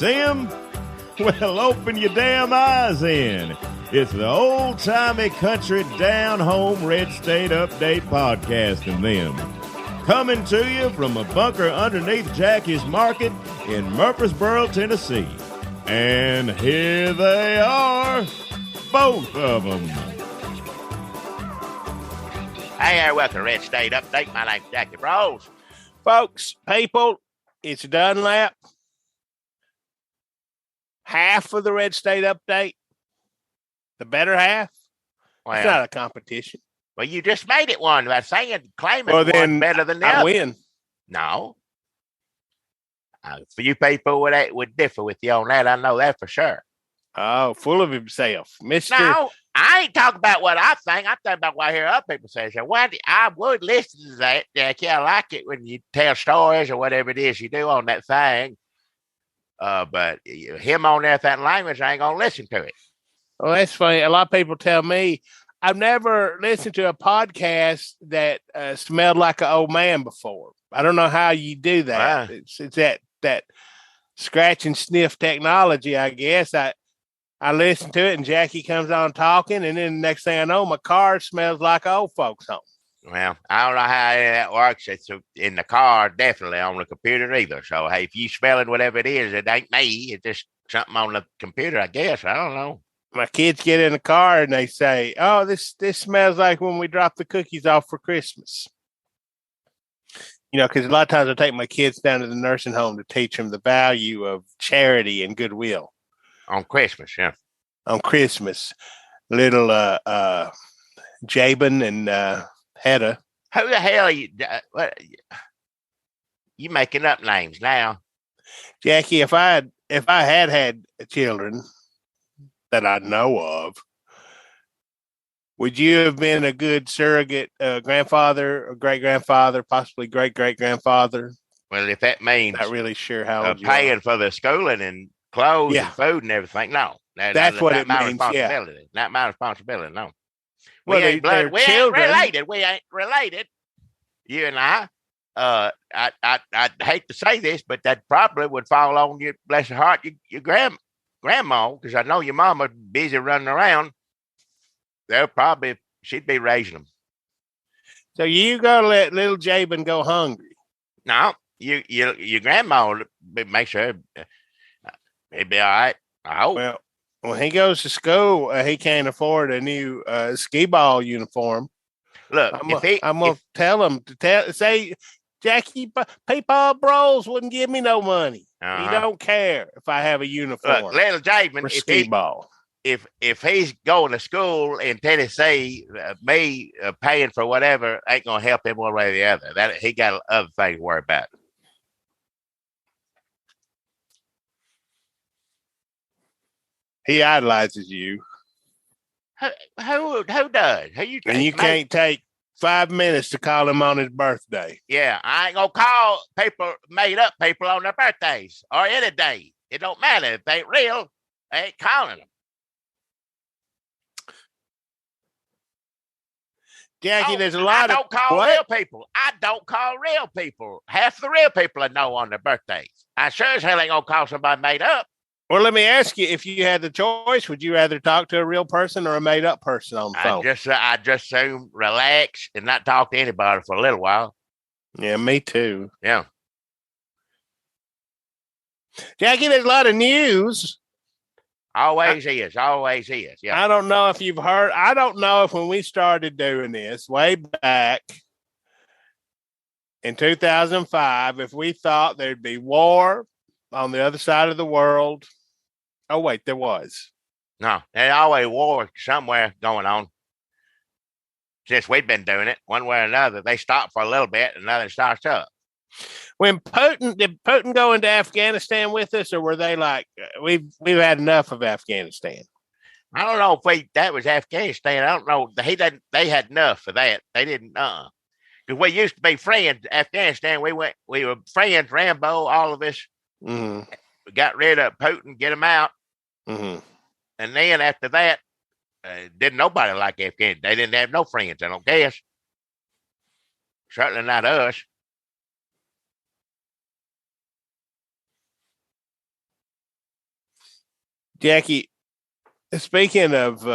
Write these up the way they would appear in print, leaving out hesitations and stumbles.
See 'em? Well, open your damn eyes in. It's the old-timey country down-home red state update podcast and them. Coming to you from a bunker underneath Jackie's Market in Murfreesboro, Tennessee. And here they are, both of them. Hey there, welcome to Red State Update. My name's Jackie Bros. Folks, people, it's Dunlap. Half of the Red State Update. The better half. Well, It's not a competition. Well, you just made it one by claiming Well, one then better than the I other. win. No. For you people would differ with you on that. I know that for sure. Oh, full of himself. Mr. No, I ain't talking about what I think. I'm talking about what I hear other people say. So I would listen to that, Jackie. I like it when you tell stories or whatever it is you do on that thing. But him on there, that language, I ain't going to listen to it. Well, that's funny. A lot of people tell me I've never listened to a podcast that smelled like an old man before. I don't know how you do that. Wow. It's that scratch and sniff technology, I guess. I listen to it and Jackie comes on talking, and then the next thing I know, my car smells like old folks' home. Well, I don't know how that works. It's in the car, definitely on the computer either. So, hey, if you smelling whatever it is, it ain't me. It's just something on the computer, I guess. I don't know. My kids get in the car and they say, "Oh, this smells like when we drop the cookies off for Christmas." You know, because a lot of times I take my kids down to the nursing home to teach them the value of charity and goodwill. On Christmas, yeah. On Christmas, little Jabin and Hedda. Who the hell are you? You making up names now? Jackie, if I had children that I know of, would you have been a good surrogate grandfather or great grandfather, possibly great great grandfather? Well, if that means Not really sure how old you paying are. for the schooling and clothes and food and everything, no. That's what it my means. responsibility. Yeah. Not my responsibility, no. Well, We ain't blood. We children. ain't related. We ain't related. You and I. I'd hate to say this, but that probably would fall on you, bless your heart, your grandma, because I know your mama busy running around. She'd be raising them. So you gonna let little Jabin go hungry? No, your grandma make sure he'd be all right. I hope. Well, when he goes to school, he can't afford a new ski ball uniform. Look, I'm gonna tell him to say, Jackie, Peepaw Bros wouldn't give me no money. He don't care if I have a uniform. Look, little Jabin, ski ball. If he's going to school in Tennessee, me paying for whatever ain't gonna help him one way or the other. That he got other things to worry about. He idolizes you. Who does? Who you think? And you can't take 5 minutes to call him on his birthday. Yeah, I ain't gonna call people, made up people on their birthdays or any day. It don't matter if they ain't real. I ain't calling them. Jackie, there's a lot I of... don't call real people. I don't call real people. Half the real people I know on their birthdays. I sure as hell ain't gonna call somebody made up. Well, let me ask you, if you had the choice, would you rather talk to a real person or a made up person on the phone? I just soon relax and not talk to anybody for a little while. Yeah, me too. Yeah. Jackie, there's a lot of news. Always is. Yeah. I don't know if you've heard. I don't know if when we started doing this way back in 2005, if we thought there'd be war on the other side of the world. Oh, wait, there was. No, there's always war somewhere going on. Since we've been doing it, one way or another, they stop for a little bit and then it starts up. Did Putin go into Afghanistan with us, or were they like, we've had enough of Afghanistan? I don't know if that was Afghanistan. I don't know. They had enough of that. They didn't. Because we used to be friends. Afghanistan, we were friends. Rambo, all of us. Mm-hmm. We got rid of Putin, get him out. Mm-hmm. And then after that, didn't nobody like Afghanistan. They didn't have no friends, I don't guess. Certainly not us. Jackie, speaking of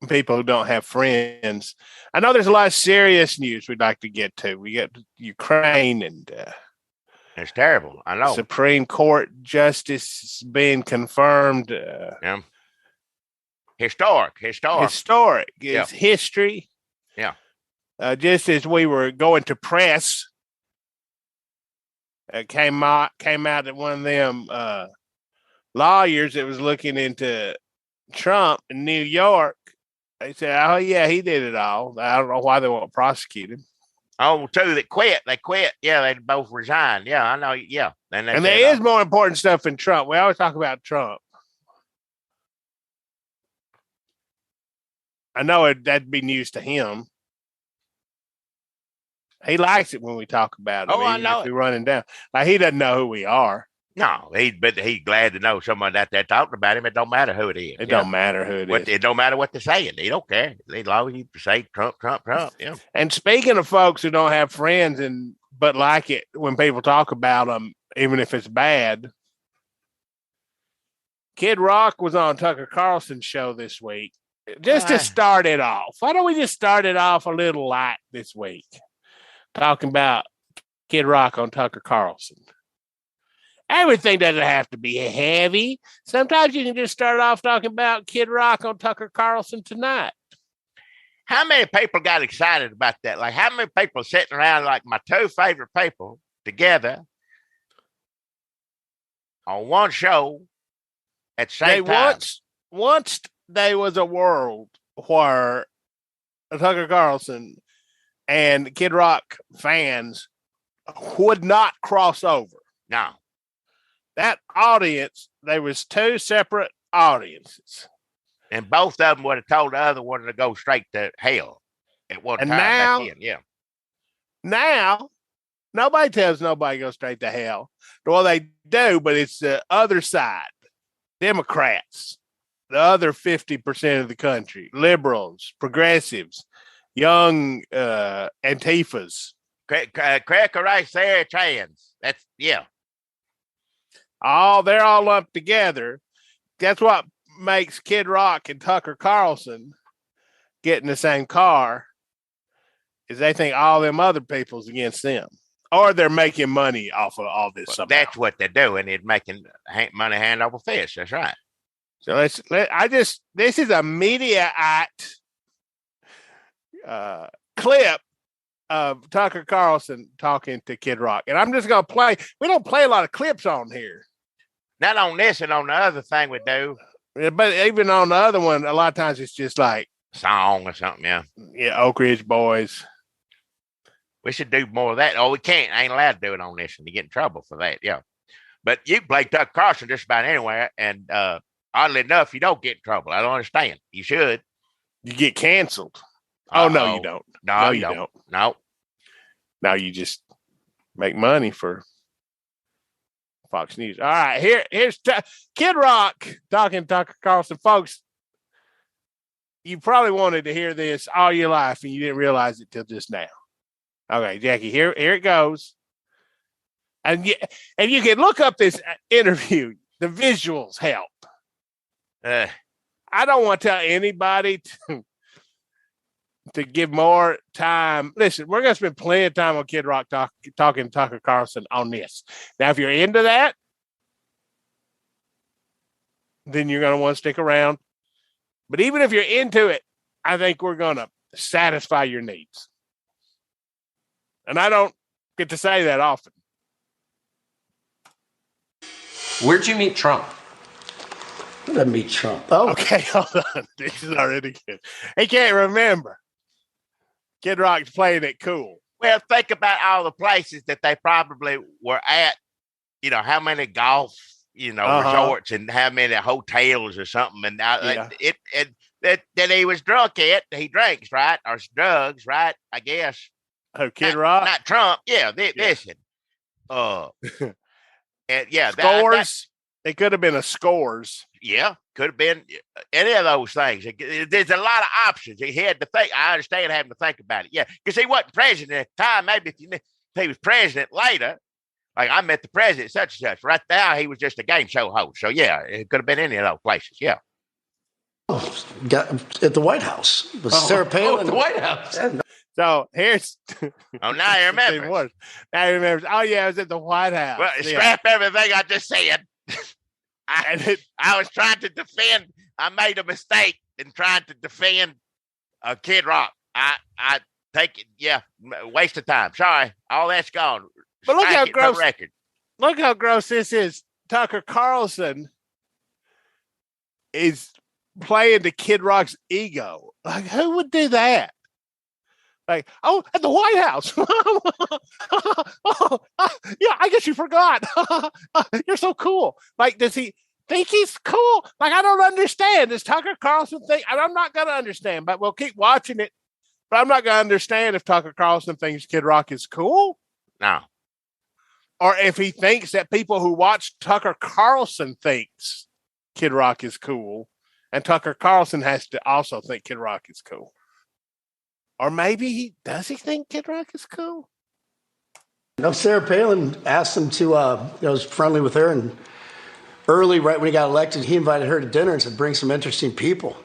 people who don't have friends, I know there's a lot of serious news we'd like to get to. We got Ukraine and it's terrible. I know. Supreme Court justice being confirmed. Yeah. Historic. It's history. Yeah. Just as we were going to press, came out that one of them lawyers that was looking into Trump in New York. They said, "Oh yeah, he did it all." I don't know why they won't prosecute him. Oh, two that quit. They quit. Yeah, they both resigned. Yeah, I know. Yeah, and there is more important stuff in Trump. We always talk about Trump. I know that'd be news to him. He likes it when we talk about him. Oh, I know. If we're running down, like he doesn't know who we are. No, but he's glad to know someone out there talking about him. It don't matter who it is. It don't matter who it is. It don't matter what they're saying. They don't care. As long as you say Trump. Yeah. And speaking of folks who don't have friends but like it when people talk about them, even if it's bad, Kid Rock was on Tucker Carlson's show this week. Just to start it off, why don't we just start it off a little light this week, talking about Kid Rock on Tucker Carlson? Everything doesn't have to be heavy. Sometimes you can just start off talking about Kid Rock on Tucker Carlson tonight. How many people got excited about that? Like, how many people sitting around like my two favorite people together on one show at the same time? Once there was a world where Tucker Carlson and Kid Rock fans would not cross over. No. That audience, there was two separate audiences. And both of them would have told the other one to go straight to hell at one time. Now, back then. Yeah. Now, nobody tells nobody to go straight to hell. Well, they do, but it's the other side. Democrats, the other 50% of the country, liberals, progressives, young Antifas. Cracker right there, trans. That's, yeah. They're all lumped together. That's what makes Kid Rock and Tucker Carlson get in the same car, is they think all them other people's against them, or they're making money off of all this. Well, that's what they're doing. They're making money hand over fist. That's right. So this is a Mediaite clip of Tucker Carlson talking to Kid Rock. And I'm just going to play. We don't play a lot of clips on here. Not on this and on the other thing we do. But even on the other one, a lot of times it's just like song or something, yeah. Yeah, Oak Ridge Boys. We should do more of that. Oh, we can't. I ain't allowed to do it on this and you get in trouble for that, yeah. But you can play Tucker Carlson just about anywhere, and oddly enough, you don't get in trouble. I don't understand. You should. You get canceled. Oh, no, you don't. No, you don't. No. Now you just make money for Fox News. All right, here's Kid Rock talking to Tucker Carlson. Folks, you probably wanted to hear this all your life, and you didn't realize it till just now. Okay, Jackie, here it goes. And you can look up this interview. The visuals help. I don't want to tell anybody to give more time. Listen, we're going to spend plenty of time on Kid Rock talking to Tucker Carlson on this. Now, if you're into that, then you're going to want to stick around. But even if you're into it, I think we're going to satisfy your needs. And I don't get to say that often. Where'd you meet Trump? Let me Trump. Oh, okay, hold on. This is already good. He can't remember. Kid Rock's playing it cool. Well, think about all the places that they probably were at. You know, how many golf, resorts and how many hotels or something. And that he was drunk at. He drinks, right? Or drugs, right? I guess. Oh, Kid Rock? Not Trump. Yeah, listen. And yeah, Scores. It could have been a Scores. Yeah, could have been any of those things. There's a lot of options. He had to think. I understand having to think about it. Yeah, because he wasn't president at the time. Maybe if he was president later, Like I met the president, such and such. Right now, he was just a game show host. So yeah, it could have been any of those places. Yeah. Got at the White House. It was Sarah Palin. At the White House. Yeah, So here's. Oh, now I remember. Now he remembers. Oh yeah, I was at the White House. Well, scrap everything I just said. I was trying to defend. I made a mistake in trying to defend Kid Rock. I take it. Yeah, waste of time. Sorry, all that's gone. But look how gross. Record. Look how gross this is. Tucker Carlson is playing to Kid Rock's ego. Like, who would do that? Like, oh, at the White House. Yeah, I guess you forgot. You're so cool. Like, does he think he's cool? Like, I don't understand. Does Tucker Carlson think? I'm not going to understand, but we'll keep watching it. But I'm not going to understand if Tucker Carlson thinks Kid Rock is cool. No. Or if he thinks that people who watch Tucker Carlson thinks Kid Rock is cool. And Tucker Carlson has to also think Kid Rock is cool. Or maybe does he think Kid Rock is cool? No, Sarah Palin asked him to, was friendly with her. And early, right when he got elected, he invited her to dinner and said, bring some interesting people.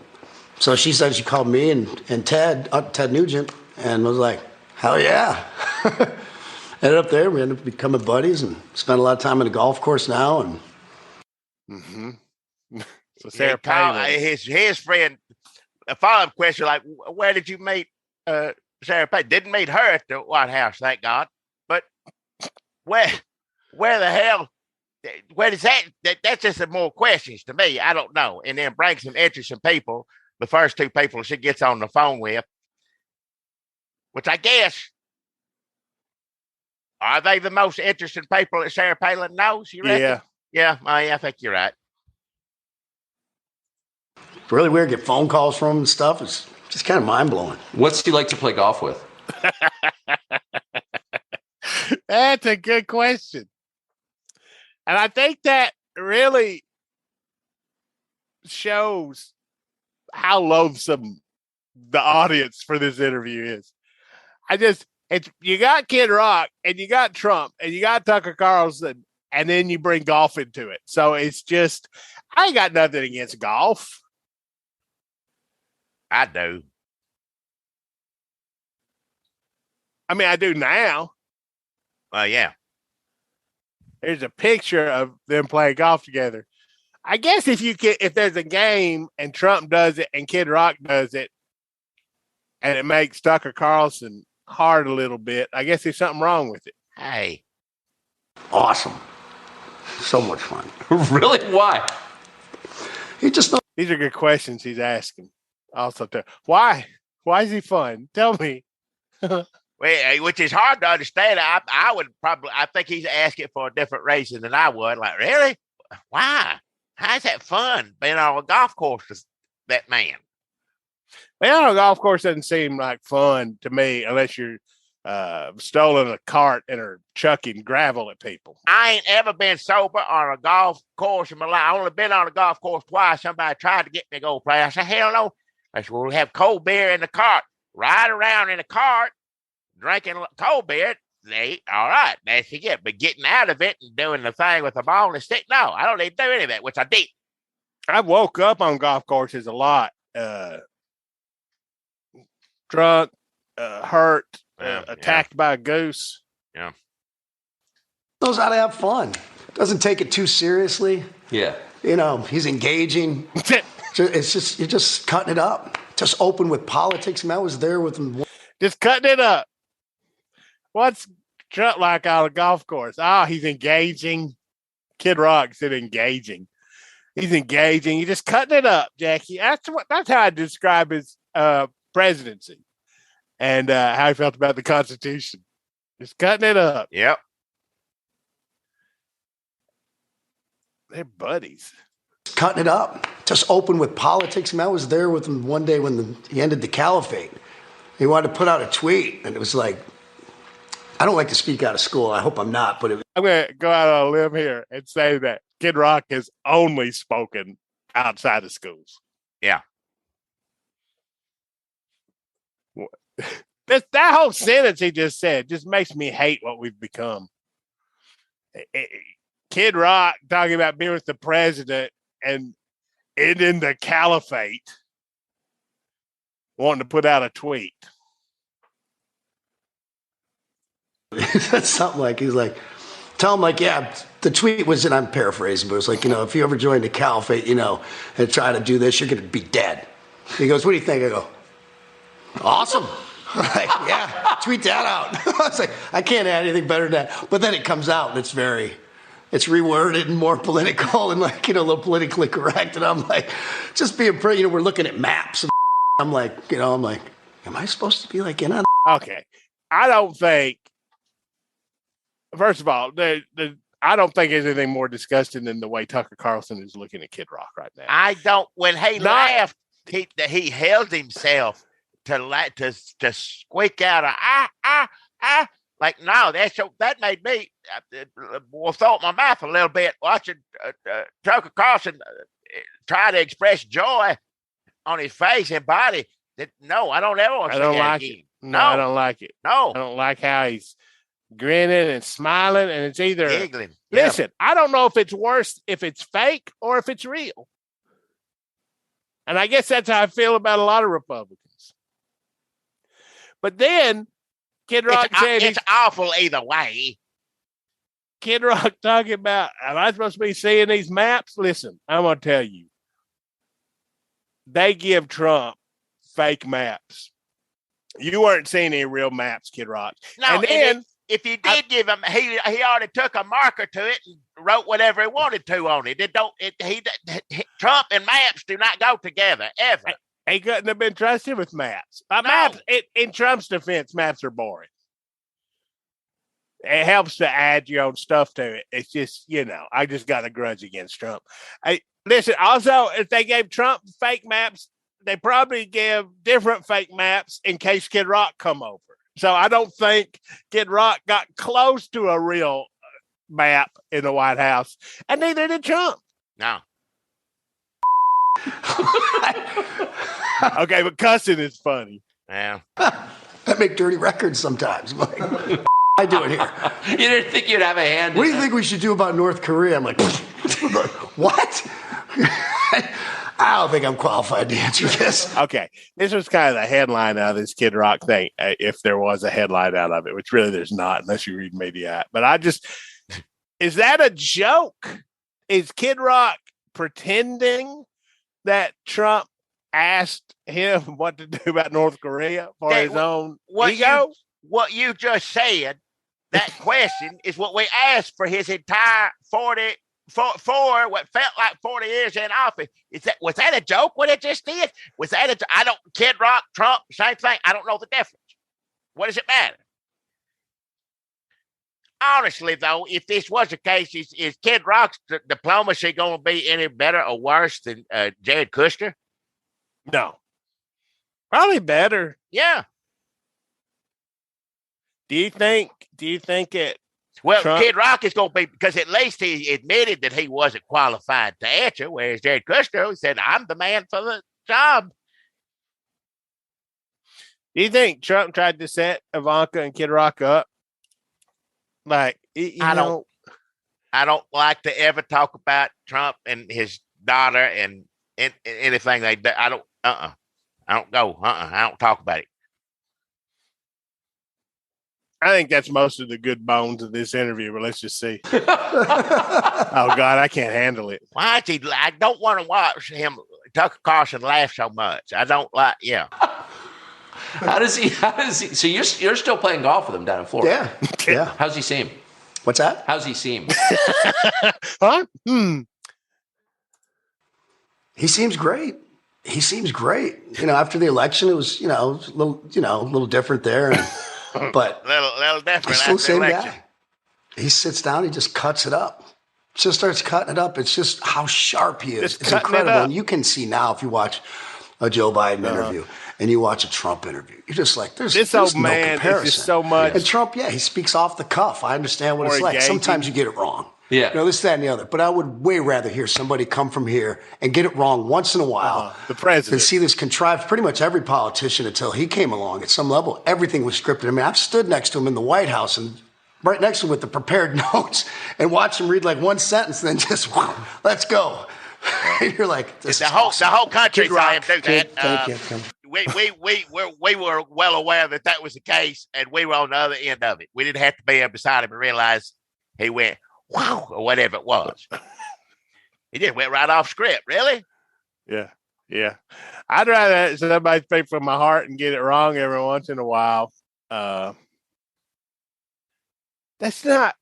So she said she called me and Ted Nugent, and was like, hell yeah. Ended up there. We ended up becoming buddies and spent a lot of time on the golf course now. And So Sarah Palin. His friend, a follow-up question, like, where did you meet Sarah Palin? Didn't meet her at the White House, thank God. But where the hell, where does that's just some more questions to me. I don't know. And then bring some interesting people. The first two people she gets on the phone with, which I guess, are they the most interesting people that Sarah Palin knows? You reckon? Yeah. Yeah, I think you're right. really weird. Get phone calls from him and stuff. It's just kind of mind blowing. What's he like to play golf with? That's a good question. And I think that really shows how loathsome the audience for this interview is. You got Kid Rock and you got Trump and you got Tucker Carlson, and then you bring golf into it. So it's just, I ain't got nothing against golf. I do. I mean, I do now. Yeah. There's a picture of them playing golf together. I guess if there's a game and Trump does it and Kid Rock does it, and it makes Tucker Carlson hard a little bit, I guess there's something wrong with it. Hey. Awesome. So much fun. Really? Why? These are good questions he's asking. Also, why? Why is he fun? Tell me. Well, which is hard to understand. I think he's asking for a different reason than I would. Like, really? Why? How's that fun being on a golf course with that man? Well, a golf course doesn't seem like fun to me unless you're stolen a cart and are chucking gravel at people. I ain't ever been sober on a golf course in my life. I only been on a golf course twice. Somebody tried to get me to go play. I said, hell no. I said, we'll have cold beer in the cart. Ride around in a cart, drinking cold beer. All right, that's you get. But getting out of it and doing the thing with the ball and the stick, no, I don't need to do any of that, which I did. I woke up on golf courses a lot. Drunk, hurt, attacked by a goose. Yeah. Knows how to have fun. Doesn't take it too seriously. Yeah. He's engaging. It's just, you're just cutting it up. Just open with politics. I was there with him. Just cutting it up. What's Trump like on a golf course? Oh, he's engaging. Kid Rock said engaging. He's engaging. You're just cutting it up, Jackie. That's how I describe his presidency and how he felt about the Constitution. Just cutting it up. Yep. They're buddies. Cutting it up. Just open with politics. I was there with him one day when he ended the caliphate. He wanted to put out a tweet, and it was like, I don't like to speak out of school. I hope I'm not, but I'm going to go out on a limb here and say that Kid Rock has only spoken outside of schools. Yeah. That whole sentence he just said just makes me hate what we've become. Kid Rock talking about being with the president and ending the caliphate, wanting to put out a tweet. That's something like, he's like, tell him like, yeah, the tweet was, and I'm paraphrasing, but it was like, if you ever join the caliphate, and try to do this, you're going to be dead. He goes, what do you think? I go, awesome. Like, yeah, tweet that out. I was like, I can't add anything better than that. But then it comes out and it's reworded and more political and like, a little politically correct. And I'm like, just being pretty, we're looking at maps. And I'm like, am I supposed to be like in on? Okay. I don't think, first of all, I don't think there's anything more disgusting than the way Tucker Carlson is looking at Kid Rock right now. I don't, when he laughed, he held himself to squeak out like, no, that made me throw up my mouth a little bit watching Tucker Carlson try to express joy on his face and body. No, I don't ever want to see that again. No, I don't like it. No. I don't like how he's grinning and smiling, and it's either giggling. Listen, I don't know if it's worse if it's fake or if it's real. And I guess that's how I feel about a lot of Republicans. But then Kid Rock said it's awful either way. Kid Rock talking about, am I supposed to be seeing these maps? Listen, I'm going to tell you. They give Trump fake maps. You weren't seeing any real maps, Kid Rock. No, and then if you did give him, he already took a marker to it and wrote whatever he wanted to on it. Trump and maps do not go together ever. He couldn't have been trusted with maps. No. Maps, in Trump's defense, maps are boring. It helps to add your own stuff to it. It's just, I just got a grudge against Trump. Listen, also, if they gave Trump fake maps, they probably give different fake maps in case Kid Rock come over. So I don't think Kid Rock got close to a real map in the White House, and neither did Trump. No. Okay, but cussing is funny. Yeah. I make dirty records sometimes. I'm like, I do it here. You didn't think you'd have a hand What do in you think we should do about North Korea? I'm like, what? I don't think I'm qualified to answer this. Okay, this was kind of the headline out of this Kid Rock thing, if there was a headline out of it, which really there's not unless you read Media. But is that a joke? Is Kid Rock pretending that Trump asked him what to do about North Korea for his own ego? What you just said, that question is what we asked for his entire for what felt like 40 years in office. Was that a joke? What it just did? Was that Kid Rock, Trump, same thing. I don't know the difference. What does it matter? Honestly, though, if this was the case, is Kid Rock's diplomacy going to be any better or worse than Jared Kushner? No. Probably better. Yeah. Do you think it? Well, Trump? Kid Rock is going to be, because at least he admitted that he wasn't qualified to answer, whereas Jared Kushner said, I'm the man for the job. Do you think Trump tried to set Ivanka and Kid Rock up? Like, I don't like to ever talk about Trump and his daughter and anything like that. I don't go. I don't talk about it. I think that's most of the good bones of this interview, but let's just see. Oh, God, I can't handle it. Why is he? I don't want to watch him, Tucker Carlson, laugh so much. I don't like, yeah. How does he? So you're still playing golf with him down in Florida? Yeah. How's he seem? What's that? How's he seem? Huh? He seems great. After the election, it was, a little different there. But little different. He's still the same guy. He sits down, he just cuts it up. Just starts cutting it up. It's just how sharp he is. It's incredible. And you can see now if you watch a Joe Biden interview and you watch a Trump interview, you're just like, there's old no man comparison. is just so much. And Trump, he speaks off the cuff. I understand what it's like. Sometimes you get it wrong. Yeah. This, that, and the other. But I would way rather hear somebody come from here and get it wrong once in a while. The president. And see this contrived, pretty much every politician until he came along at some level, everything was scripted. I mean, I've stood next to him in the White House and right next to him with the prepared notes and watch him read like one sentence and then just, let's go. And you're like, this the is whole awesome. the whole country Kid saw him Rock, do Kid, that. thank you. We were well aware that was the case, and we were on the other end of it. We didn't have to be up beside him and realize he went wow or whatever it was. He just went right off script. Really? Yeah. I'd rather somebody speak from my heart and get it wrong every once in a while. That's not.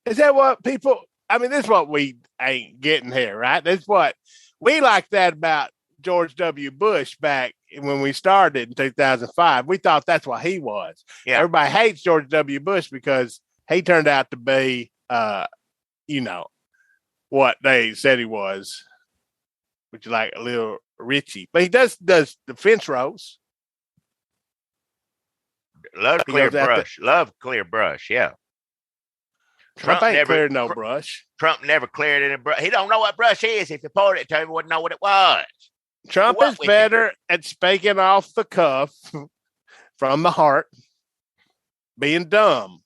Is that what people? I mean, this is what we ain't getting here, right? That's what we like that about George W. Bush back when we started in 2005. We thought that's what he was. Yeah. Everybody hates George W. Bush because he turned out to be, what they said he was, which is like a little Richie. But he does the fence rows. Love clear brush. Yeah. Trump ain't cleared no brush. Trump never cleared any brush. He don't know what brush is. If you poured it to him, he wouldn't know what it was. Trump is better at speaking off the cuff from the heart, being dumb,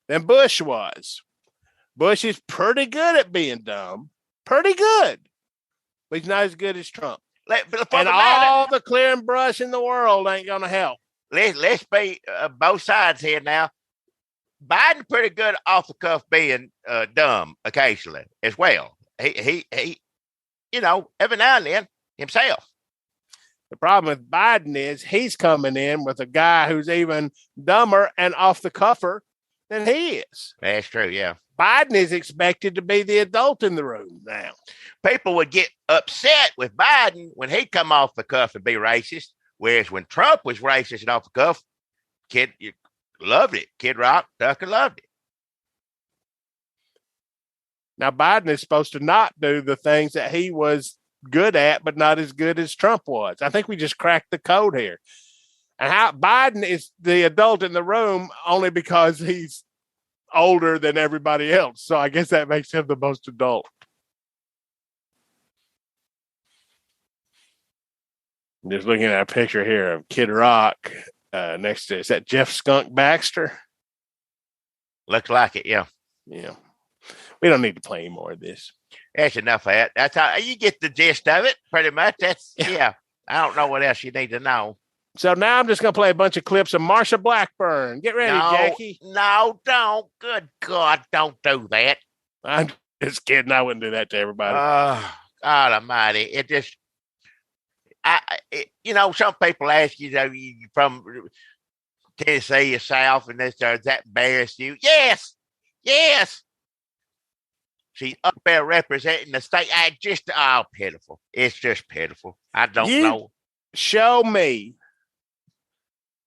than Bush was. Bush is pretty good at being dumb. Pretty good. But he's not as good as Trump. And all the clearing brush in the world ain't going to help. Let's be both sides here now. Biden pretty good off the cuff being dumb occasionally as well. He every now and then himself. The problem with Biden is he's coming in with a guy who's even dumber and off the cuffer than he is. That's true, yeah. Biden is expected to be the adult in the room now. People would get upset with Biden when he'd come off the cuff and be racist, whereas when Trump was racist and off the cuff, you loved it. Kid Rock, Tucker loved it. Now, Biden is supposed to not do the things that he was good at, but not as good as Trump was. I think we just cracked the code here. And how Biden is the adult in the room only because he's older than everybody else. So I guess that makes him the most adult. I'm just looking at a picture here of Kid Rock next to, is that Jeff Skunk Baxter? Looks like it, yeah. Yeah. We don't need to play any more of this. That's enough of that. That's how you get the gist of it, pretty much. That's, yeah. I don't know what else you need to know. So now I'm just going to play a bunch of clips of Marsha Blackburn. Get ready, Jackie. No, don't. Good God, don't do that. I'm just kidding. I wouldn't do that to everybody. God almighty. It just, some people ask you, you from Tennessee or South, and does that embarrass you? Yes. She's up there representing the state. Pitiful. It's just pitiful. I don't know. Show me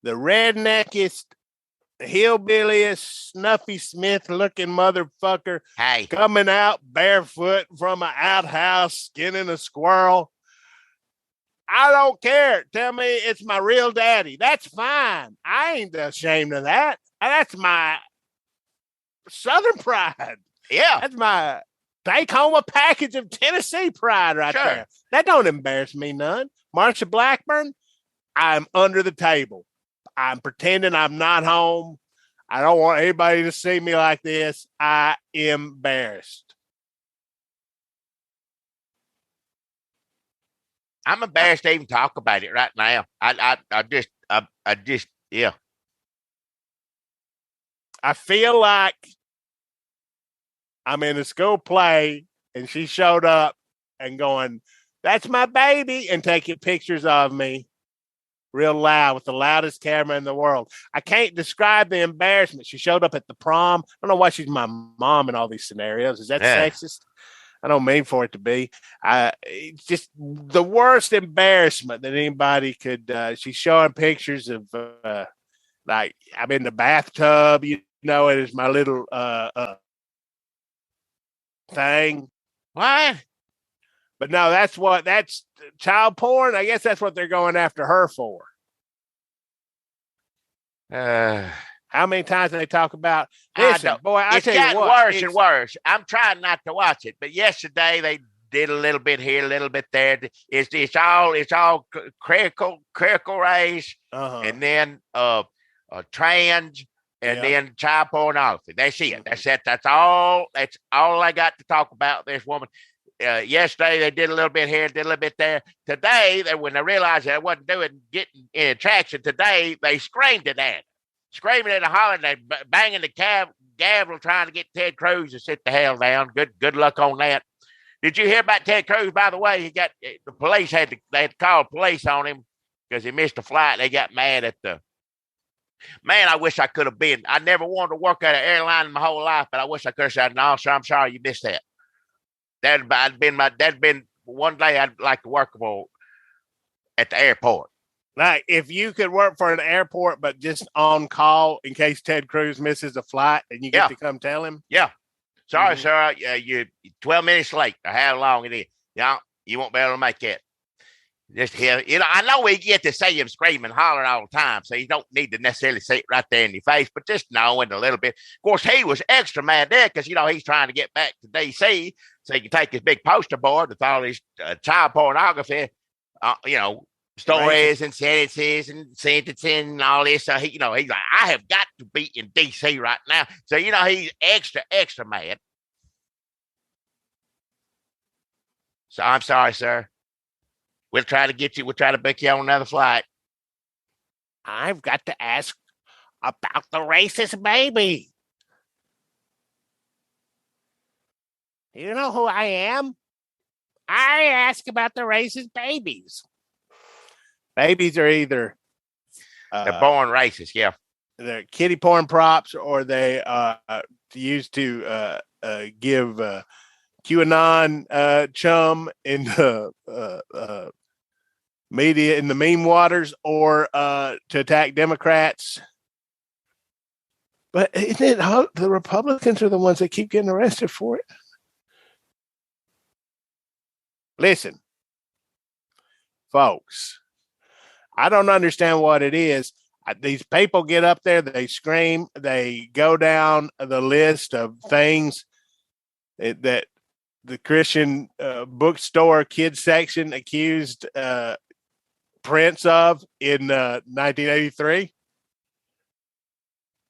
the redneckest, hillbilliest, Snuffy Smith looking motherfucker coming out barefoot from an outhouse, skinning a squirrel. I don't care. Tell me it's my real daddy. That's fine. I ain't ashamed of that. That's my Southern pride. Yeah. That's my take home a package of Tennessee pride right there. That don't embarrass me none. Marsha Blackburn, I'm under the table. I'm pretending I'm not home. I don't want anybody to see me like this. I am embarrassed. I'm embarrassed to even talk about it right now. I just, yeah. I feel like I'm in a school play and she showed up and going, that's my baby, and taking pictures of me real loud with the loudest camera in the world. I can't describe the embarrassment. She showed up at the prom. I don't know why she's my mom in all these scenarios. Is that sexist? I don't mean for it to be. It's just the worst embarrassment that anybody could. She's showing pictures of like I'm in the bathtub. It is my little thing. What? But no, that's child porn. I guess that's what they're going after her for. How many times do they talk about this? Boy, it's gotten worse and worse. I'm trying not to watch it, but yesterday they did a little bit here, a little bit there. It's all critical race, and then trans and then child pornography. That's it. That's it. That's all I got to talk about this woman. Yesterday they did a little bit here, did a little bit there. Today, when they realized that I wasn't getting any traction, today they screamed at her, screaming and hollering, they banging the gavel, trying to get Ted Cruz to sit the hell down. Good luck on that. Did you hear about Ted Cruz? By the way, he got the police they had to call police on him because he missed a flight. They got mad at the man. I wish I could have been. I never wanted to work at an airline in my whole life, but I wish I could have said, "No, sir, I'm sorry, you missed that." That'd been one day I'd like to work for at the airport. Like if you could work for an airport, but just on call in case Ted Cruz misses a flight, and you get to come tell him. Yeah. Sorry, sir. You're 12 minutes late. Or how long it is. Yeah, you won't be able to make that. Just hear, I know we get to see him screaming, hollering all the time, so you don't need to necessarily see it right there in your face, but just knowing a little bit. Of course, he was extra mad there because, he's trying to get back to D.C. so he can take his big poster board with all his child pornography, stories and sentences and all this. So, he's like, I have got to be in D.C. right now. So, he's extra mad. So, I'm sorry, sir. We'll try to book you on another flight. I've got to ask about the racist baby. Do you know who I am? I ask about the racist babies. Babies are either they're born racist, yeah. They're kitty porn props, or they used to give QAnon chum in the media, in the meme waters, or to attack Democrats. But isn't it the Republicans are the ones that keep getting arrested for it? Listen, folks, I don't understand what it is. These people get up there, they scream, they go down the list of things that the Christian bookstore kids section accused Prince of in 1983.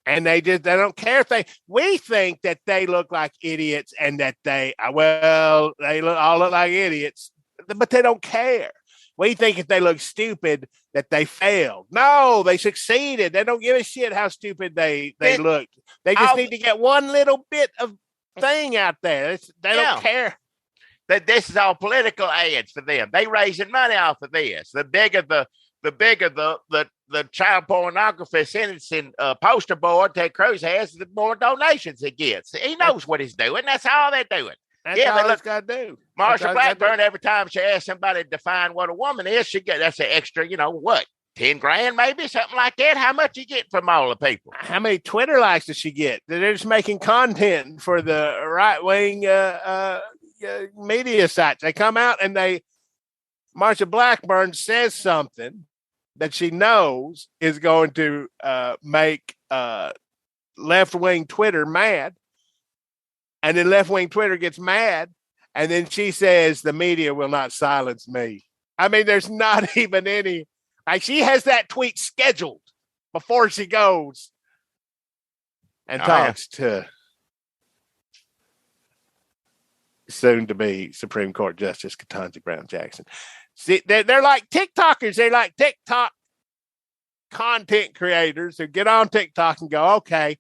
And they don't care if we think that they look like idiots and that they all look like idiots, but they don't care. We think if they look stupid that they failed. No, they succeeded. They don't give a shit how stupid they looked. They just need to get one little bit of thing out there. They don't care. That this is all political ads for them. They raising money off of this. The bigger the child pornography sentencing poster board Ted Cruz has, the more donations he gets. He knows what he's doing. That's all they're doing. That's all he's got to do. Marsha Blackburn, every time she asks somebody to define what a woman is, that's an extra, 10 grand, maybe something like that. How much you get from all the people? How many Twitter likes does she get? They're just making content for the right wing media sites. They come out and Marsha Blackburn says something that she knows is going to make left wing Twitter mad, and then left wing Twitter gets mad, and then she says the media will not silence me. I mean, there's not even any. Like, she has that tweet scheduled before she goes and talks to soon-to-be Supreme Court Justice Ketanji Brown Jackson. See, they're like TikTokers. They're like TikTok content creators who get on TikTok and go, okay,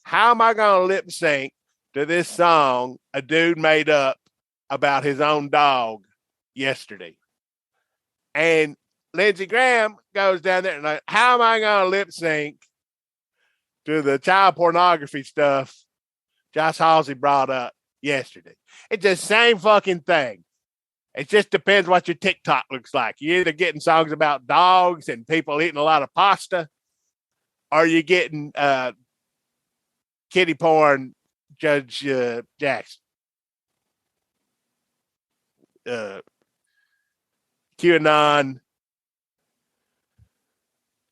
how am I going to lip sync to this song a dude made up about his own dog yesterday? And Lindsey Graham goes down there and like, how am I going to lip sync to the child pornography stuff Josh Halsey brought up yesterday? It's the same fucking thing. It just depends what your TikTok looks like. You're either getting songs about dogs and people eating a lot of pasta, or you're getting kitty porn Judge Jackson. QAnon,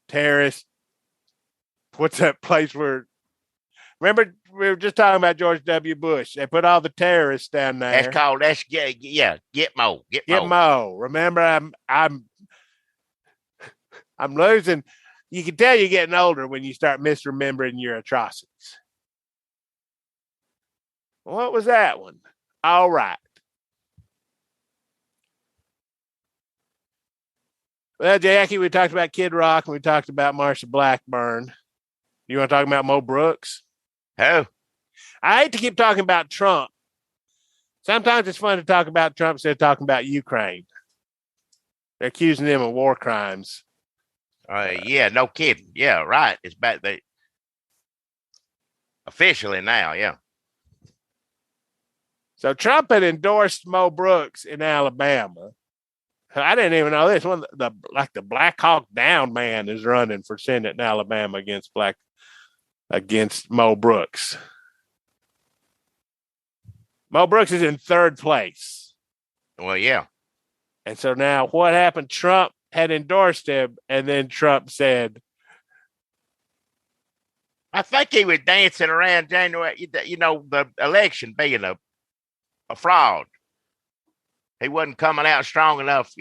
terrorist. What's that place where? Remember, we were just talking about George W. Bush. They put all the terrorists down there. That's Gitmo. Gitmo. Remember, I'm losing You can tell you're getting older when you start misremembering your atrocities. What was that one? All right. Well, Jackie, we talked about Kid Rock and we talked about Marsha Blackburn. You want to talk about Mo Brooks? Who? I hate to keep talking about Trump. Sometimes it's fun to talk about Trump instead of talking about Ukraine. They're accusing him of war crimes. Yeah, no kidding. Yeah, right. It's back there. Officially now, yeah. So Trump had endorsed Mo Brooks in Alabama. I didn't even know this. The Black Hawk Down man is running for Senate in Alabama against Mo Brooks. Mo Brooks is in third place. Well, yeah. And so now what happened? Trump had endorsed him, and then Trump said, I think he was dancing around January, the election being a fraud. He wasn't coming out strong enough,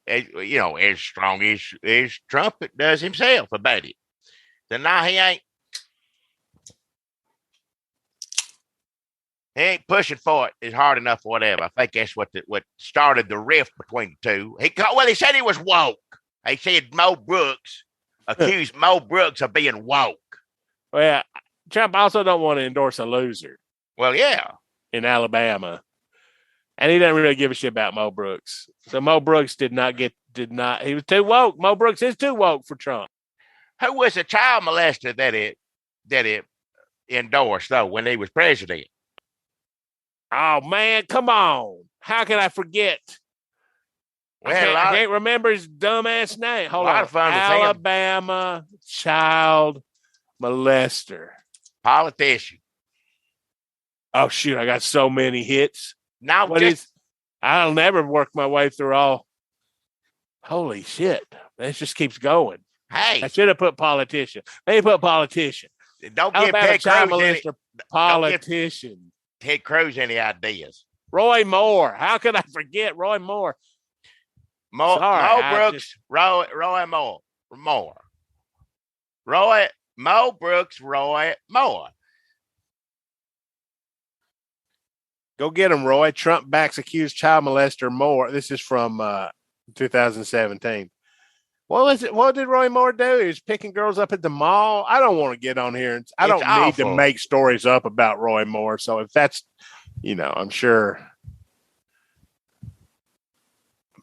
as strong as Trump does himself about it. So now he ain't pushing for it as hard enough or whatever. I think that's what started the rift between the two. He said he was woke. He said Mo Brooks accused Mo Brooks of being woke. Well, Trump also don't want to endorse a loser. Well, yeah. In Alabama. And he doesn't really give a shit about Mo Brooks. So Mo Brooks he was too woke. Mo Brooks is too woke for Trump. Who was a child molester that it endorsed, though, when he was president? Oh, man, come on. How can I forget? Well, I can't remember his dumbass name. Hold on. Alabama child molester. Politician. Oh, shoot. I got so many hits. Now, I'll never work my way through all. Holy shit. This just keeps going. Hey. I should have put politician. Maybe put politician. Don't give Ted Cruz politician. Ted Cruz any ideas. Roy Moore. How could I forget Roy Moore? Mo Brooks, Roy Moore. Mo Brooks, Roy Moore. Go get him, Roy. Trump backs accused child molester Moore. This is from 2017. What was it? What did Roy Moore do? He was picking girls up at the mall. I don't want to get on here. I don't need to make stories up about Roy Moore. So if that's, I'm sure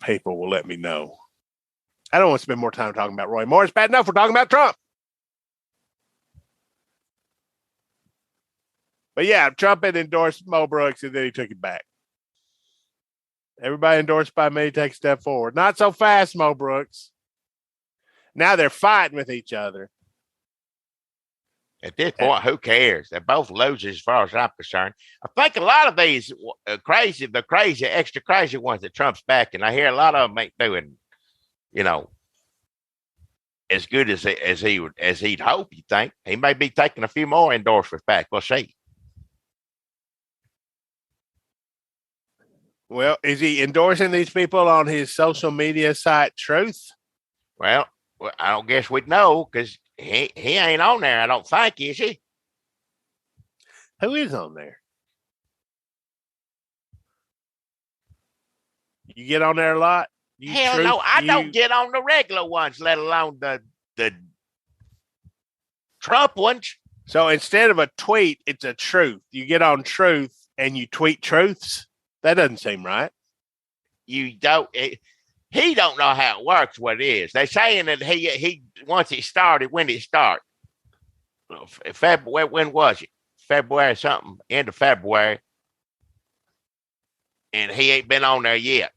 people will let me know. I don't want to spend more time talking about Roy Moore. It's bad enough we're talking about Trump. But yeah, Trump had endorsed Mo Brooks and then he took it back. Everybody endorsed by me take a step forward. Not so fast, Mo Brooks. Now they're fighting with each other. At this point, who cares? They're both losers as far as I'm concerned. I think a lot of these extra crazy ones that Trump's backing, I hear a lot of them ain't doing, as good as he'd hope, you think. He may be taking a few more endorsements back. We'll see. Well, is he endorsing these people on his social media site, Truth? Well, I don't guess we'd know because he ain't on there, I don't think, is he? Who is on there? You get on there a lot? Hell no, I don't get on the regular ones, let alone the Trump ones. So instead of a tweet, it's a truth. You get on Truth and you tweet truths? That doesn't seem right. You don't. He don't know how it works. What it is? They're saying that he once it started. When did it start? February. When was it? February something. End of February. And he ain't been on there yet.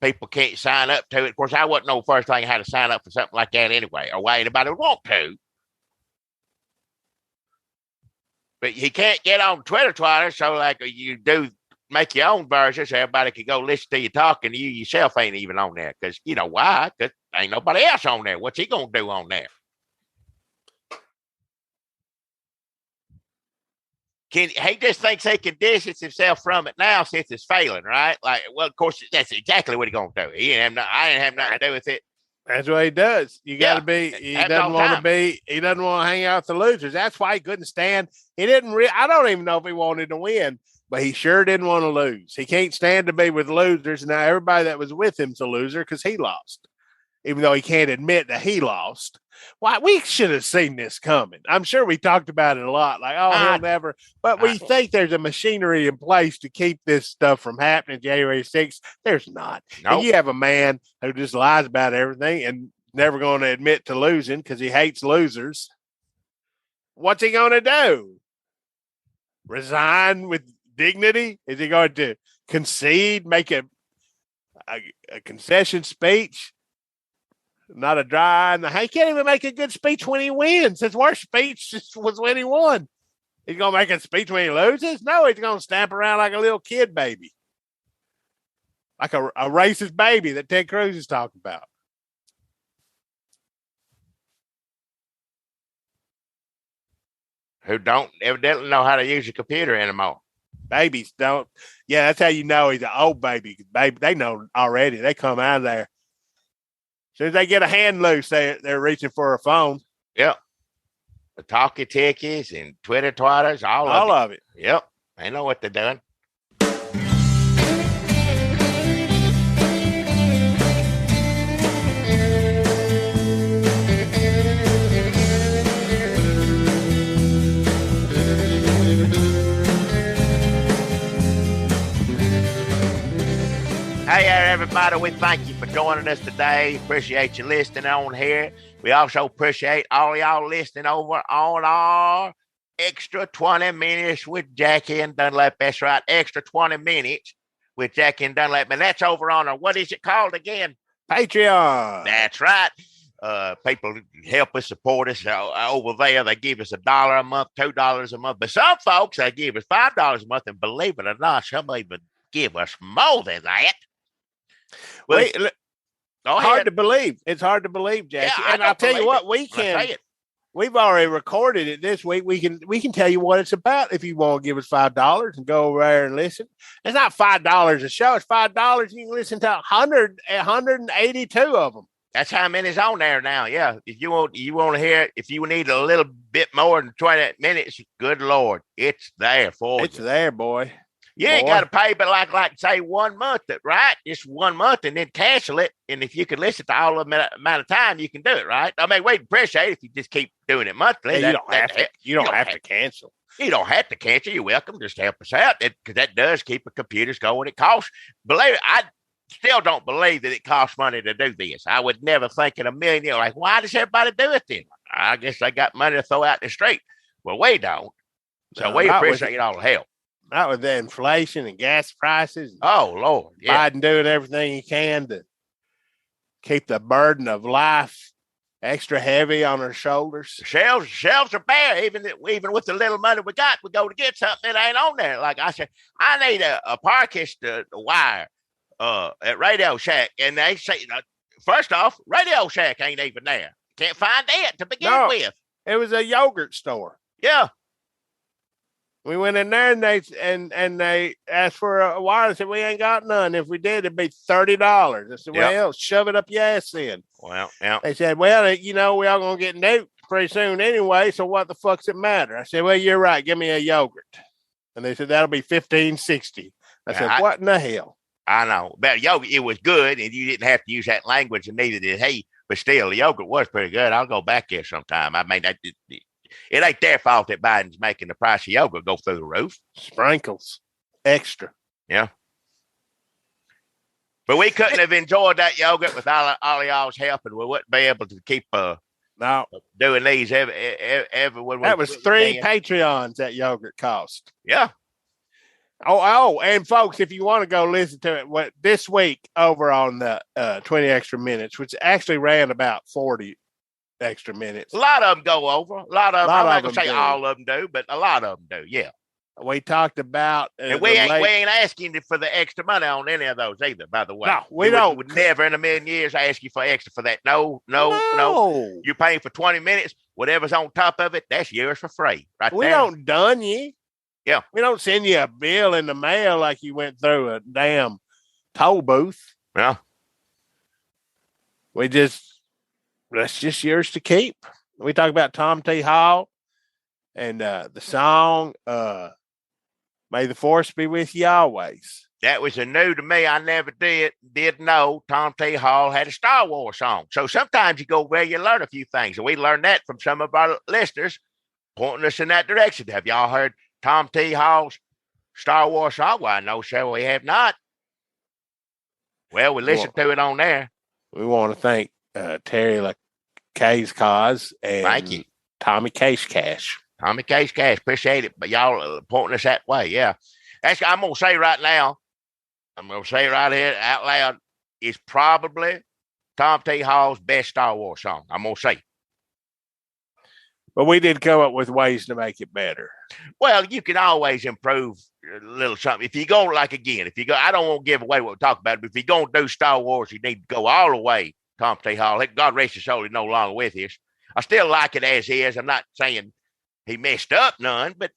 People can't sign up to it. Of course, I wouldn't know first thing how to sign up for something like that anyway, or why anybody would want to. But he can't get on Twitter, so like you do. Make your own version so everybody can go listen to you talking. You yourself ain't even on there because you know why? Because ain't nobody else on there. What's he gonna do on there? He just thinks he can distance himself from it now since it's failing, right? Like, well, of course, that's exactly what he's gonna do. I ain't have nothing to do with it. That's what he does. You got to Yeah, be. He happens doesn't all the want to time. be. He doesn't want to hang out with the losers. That's why he couldn't stand. He didn't. I don't even know if he wanted to win, but he sure didn't want to lose. He can't stand to be with losers. Now everybody that was with him's a loser because he lost, even though he can't admit that he lost. Why, we should have seen this coming. I'm sure we talked about it a lot. Like, oh, he'll never. But we think there's a machinery in place to keep this stuff from happening January 6th. There's not. Nope. And you have a man who just lies about everything and never going to admit to losing because he hates losers. What's he going to do? Resign with dignity? Is he going to concede, make a concession speech? Not a dry eye. He can't even make a good speech when he wins. His worst speech was when he won. He's going to make a speech when he loses? No, he's going to stamp around like a little kid baby. Like a racist baby that Ted Cruz is talking about. Who don't evidently know how to use a computer anymore. Babies don't. Yeah, that's how you know he's an old baby. Baby, they know already. They come out of there. As soon as they get a hand loose, they're reaching for a phone. Yep. The talkie tickies and Twitter twatters, all of it. Yep. They know what they're doing. Hey there, everybody. We thank you for joining us today. Appreciate you listening on here. We also appreciate all y'all listening over on our Extra 20 Minutes with Jackie and Dunlap. That's right, Extra 20 Minutes with Jackie and Dunlap. And that's over on our, what is it called again? Patreon. That's right. People help us, support us over there. They give us $1 a month, $2 a month. But some folks, they give us $5 a month. And believe it or not, some even give us more than that. Well, hard to believe. It's hard to believe, Jackie. Yeah, and I'll tell you what, we've already recorded it this week. We can tell you what it's about if you want to give us $5 and go over there and listen. It's not $5 a show. It's $5. You can listen to 182 of them. That's how many's on there now. Yeah. If you want to hear it, if you need a little bit more than 20 minutes, good Lord, it's there for you. It's there, boy. You ain't got to pay, but like say 1 month, right? Just 1 month and then cancel it. And if you can listen to all of the amount of time, you can do it, right? I mean, we'd appreciate it if you just keep doing it monthly. Yeah, you don't have to cancel. You don't have to cancel. You're welcome. Just help us out because that does keep the computers going. It costs, believe it, I still don't believe that it costs money to do this. I would never think in a million years, like, why does everybody do it then? I guess they got money to throw out in the street. Well, we don't. So we appreciate all the help. Not with the inflation and gas prices. Oh, Lord. Yeah. Biden doing everything he can to keep the burden of life extra heavy on our shoulders. The shelves are bare. Even with the little money we got, we go to get something that ain't on there. Like I said, I need a Parkish wire at Radio Shack. And they say, first off, Radio Shack ain't even there. Can't find it to begin with. It was a yogurt store. Yeah. We went in there and they asked for a wire. They said, we ain't got none. If we did, it'd be $30. I said, well, shove it up your ass then. Well, yeah. They said, well, we all going to get nuked pretty soon anyway, so what the fuck's it matter? I said, well, you're right. Give me a yogurt. And they said, that'll be $15.60. I said, what in the hell? I know. But yogurt, it was good, and you didn't have to use that language, and neither did he. But still, the yogurt was pretty good. I'll go back there sometime. I mean, it ain't their fault that Biden's making the price of yogurt go through the roof. Sprinkles. Extra. Yeah. But we couldn't have enjoyed that yogurt without all y'all's help, and we wouldn't be able to keep doing these every when that was 3 Patreons that yogurt cost. Yeah. Oh, and folks, if you want to go listen to it, this week over on the 20 Extra Minutes, which actually ran about 40 extra minutes. A lot of them go over. A lot of them. I'm not going to say all of them do, but a lot of them do. Yeah. We talked about, and we ain't asking for the extra money on any of those either. By the way, no, we don't. Would never in a million years ask you for extra for that. No. You're paying for 20 minutes. Whatever's on top of it, that's yours for free. Right. We don't done you. Yeah. We don't send you a bill in the mail like you went through a damn toll booth. Yeah. We just That's just yours to keep. We talk about Tom T. Hall and the song, May the Force Be With You Always. That was a new to me. I never did know Tom T. Hall had a Star Wars song. So sometimes you go where you learn a few things. And we learned that from some of our listeners pointing us in that direction. Have y'all heard Tom T. Hall's Star Wars song? Well, no, sir, we have not. Well, we listened to it on there. We want to thank Terry K's Cause and Thank you. Tommy Case Cash. Tommy Case Cash, appreciate it. But y'all pointing us that way, yeah. I'm going to say right now, I'm going to say it right here out loud, it's probably Tom T. Hall's best Star Wars song. I'm going to say. But we did come up with ways to make it better. Well, you can always improve a little something. If you go, like, again, I don't want to give away what we're talking about, but if you're going to do Star Wars, you need to go all the way, Tom T. Hall. God rest his soul, he's no longer with us. I still like it as is. I'm not saying he messed up none, but,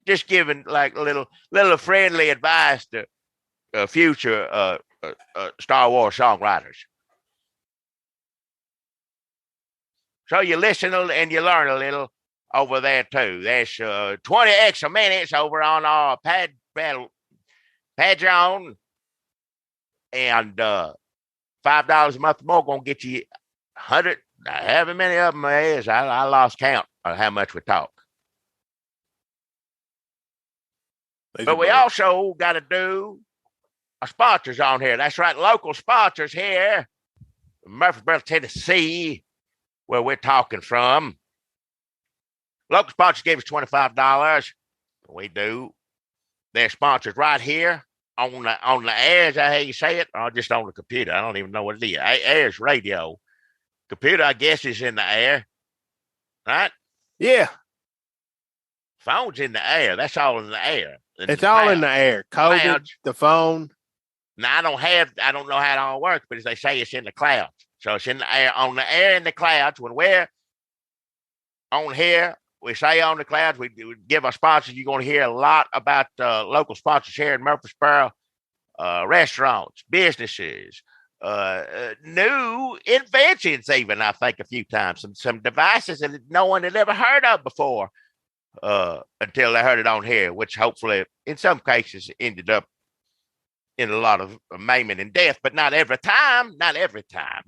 just giving, like, a little friendly advice to future Star Wars songwriters. So you listen and you learn a little over there too. There's 20 extra minutes over on our Patreon, and $5 a month more gonna get you 100. However many of them there is, I lost count of how much we talk. But we also got to do our sponsors on here. That's right, local sponsors here, Murfreesboro, Tennessee, where we're talking from. Local sponsors gave us $25. We do. They're sponsors right here on the air. Is that how you say it? Or just on the computer? I don't even know what it is. Air's radio. Computer, I guess, is in the air. Right? Yeah. Phone's in the air. That's all in the air. It's all in the air. COVID, the phone. Now, I don't know how it all works, but as they say, it's in the clouds. So it's in the air, on the air in the clouds. When we're on here, we say on the clouds, we give our sponsors. You're going to hear a lot about local sponsors here in Murfreesboro, restaurants, businesses, new inventions, even, I think, a few times. Some devices that no one had ever heard of before until they heard it on here, which hopefully, in some cases, ended up in a lot of maiming and death, but not every time. Not every time.